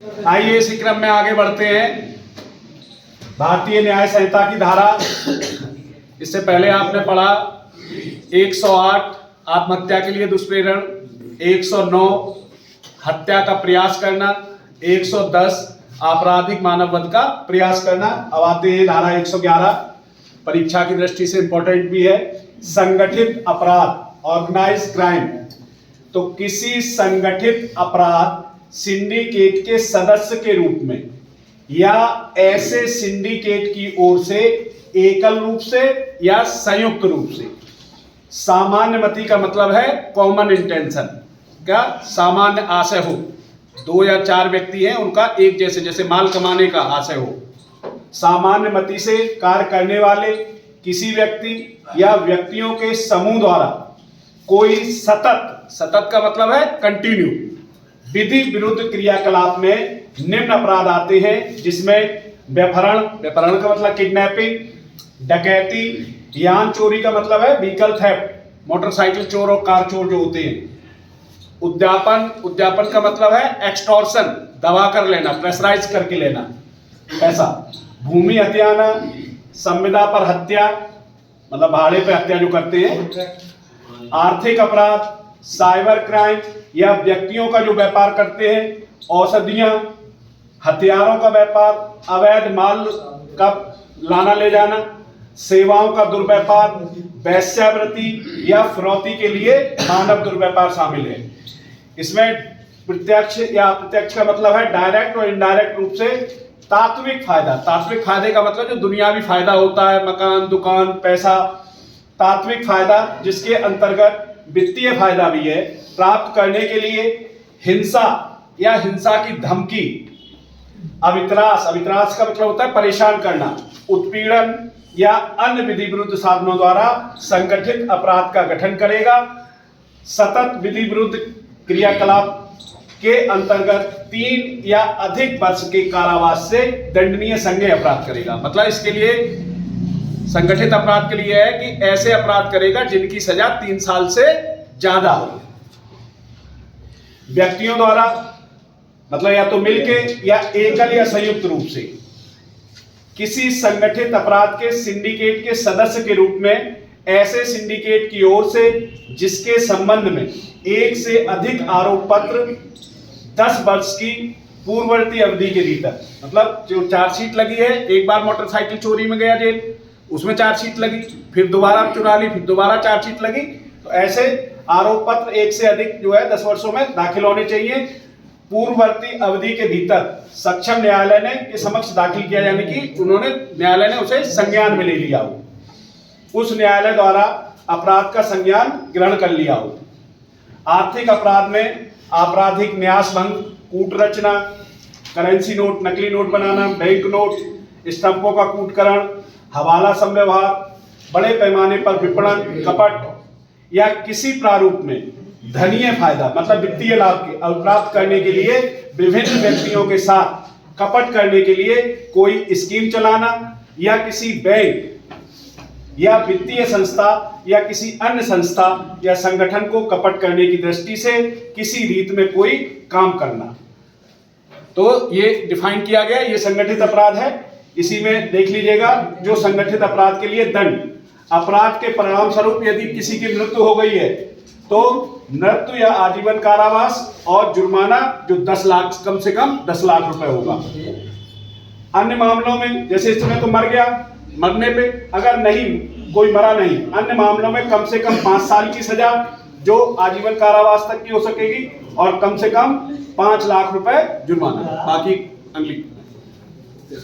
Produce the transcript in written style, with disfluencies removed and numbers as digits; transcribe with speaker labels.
Speaker 1: आइए इसी क्रम में आगे बढ़ते हैं। भारतीय न्याय संहिता की धारा, इससे पहले आपने पढ़ा 108 आत्महत्या के लिए दुष्प्रेरण, 109 हत्या का प्रयास करना, 110 आपराधिक मानव वध का प्रयास करना। अब आते हैं धारा 111, परीक्षा की दृष्टि से इंपॉर्टेंट भी है, संगठित अपराध, ऑर्गेनाइज्ड क्राइम। तो किसी संगठित अपराध सिंडिकेट के सदस्य के रूप में या ऐसे सिंडिकेट की ओर से एकल रूप से या संयुक्त रूप से, सामान्य मति का मतलब है कॉमन इंटेंशन, क्या सामान्य आशय हो, 2 या 4 व्यक्ति हैं उनका एक जैसे माल कमाने का आशय हो, सामान्य मति से कार्य करने वाले किसी व्यक्ति या व्यक्तियों के समूह द्वारा कोई सतत का मतलब है कंटिन्यू विधि विरुद्ध क्रियाकलाप में निम्न अपराध आते हैं, जिसमें व्यभिचार का मतलब किडनैपिंग, डकैती, यान चोरी का मतलब है व्हीकल थेफ्ट, मोटरसाइकिल चोर और कार चोर जो होते हैं, उद्यापन का मतलब है एक्सटॉर्शन, दबा कर लेना, प्रेशराइज करके लेना पैसा, भूमि हत्याना, संविदा पर हत्या मतलब भाड़े पे हत्या जो करते हैं, आर्थिक अपराध, साइबर क्राइम या व्यक्तियों का जो व्यापार करते हैं, औषधियां, हथियारों का व्यापार, अवैध माल का लाना ले जाना, सेवाओं का दुर्व्यापार, वेश्यावृत्ति या फिरौती के लिए मानव दुर्व्यापार शामिल है। इसमें प्रत्यक्ष या अप्रत्यक्ष का मतलब है डायरेक्ट और इनडायरेक्ट रूप से तात्विक फायदे का मतलब जो दुनियावी फायदा होता है, मकान, दुकान, पैसा, तात्विक फायदा जिसके अंतर्गत वित्तीय फायदा भी है, प्राप्त करने के लिए हिंसा या हिंसा की धमकी, अवित्रास का मतलब होता है परेशान करना, उत्पीड़न या अन्य विधि विरुद्ध साधनों द्वारा संगठित अपराध का गठन करेगा। सतत विधि विरुद्ध क्रियाकलाप के अंतर्गत 3 या अधिक वर्ष के कारावास से दंडनीय संज्ञेय अपराध करेगा। मतलब इसके लिए संगठित अपराध के लिए है कि ऐसे अपराध करेगा जिनकी सजा 3 साल से ज्यादा हो। व्यक्तियों द्वारा मतलब या तो मिलके या एकल या संयुक्त रूप से किसी संगठित अपराध के सिंडिकेट के सदस्य के रूप में ऐसे सिंडिकेट की ओर से जिसके संबंध में एक से अधिक आरोप पत्र 10 वर्ष की पूर्ववर्ती अवधि के भीतर, मतलब जो चार्जशीट लगी है, एक बार मोटरसाइकिल चोरी में गया जेल, उसमें चार्जशीट लगी, फिर दोबारा चुरा ली, फिर दोबारा चार्जशीट लगी, तो ऐसे आरोप पत्र एक से अधिक जो है 10 वर्षों में दाखिल होने चाहिए। पूर्ववर्ती अवधि के भीतर सक्षम न्यायालय ने के समक्ष दाखिल किया, यानी कि न्यायालय ने उसे संज्ञान में ले लिया हो, उस न्यायालय द्वारा अपराध का संज्ञान ग्रहण कर लिया हो। आर्थिक अपराध में आपराधिक न्यास भंग, कूट रचना, करेंसी नोट, नकली नोट बनाना, बैंक नोट, स्टंपों का कूटकरण, हवाला संव्यवहार, बड़े पैमाने पर विपणन, कपट या किसी प्रारूप में धनीय फायदा मतलब वित्तीय लाभ के प्राप्त करने के लिए विभिन्न व्यक्तियों के साथ कपट करने के लिए कोई स्कीम चलाना या किसी बैंक या वित्तीय संस्था या किसी अन्य संस्था या संगठन को कपट करने की दृष्टि से किसी रीत में कोई काम करना। तो ये डिफाइन किया गया, ये संगठित अपराध है। इसी में देख लीजिएगा जो संगठित अपराध के लिए दंड, अपराध के परिणाम स्वरूप यदि किसी की मृत्यु हो गई है तो मृत्यु या आजीवन कारावास और जुर्माना जो 10 लाख कम से कम 10 लाख रुपए होगा। अन्य मामलों में जैसे इस समय तो मर गया, मरने पे अगर नहीं कोई मरा नहीं, अन्य मामलों में कम से कम 5 साल की सजा जो आजीवन कारावास तक की हो सकेगी और कम से कम 5 लाख रुपए जुर्माना। बाकी अगली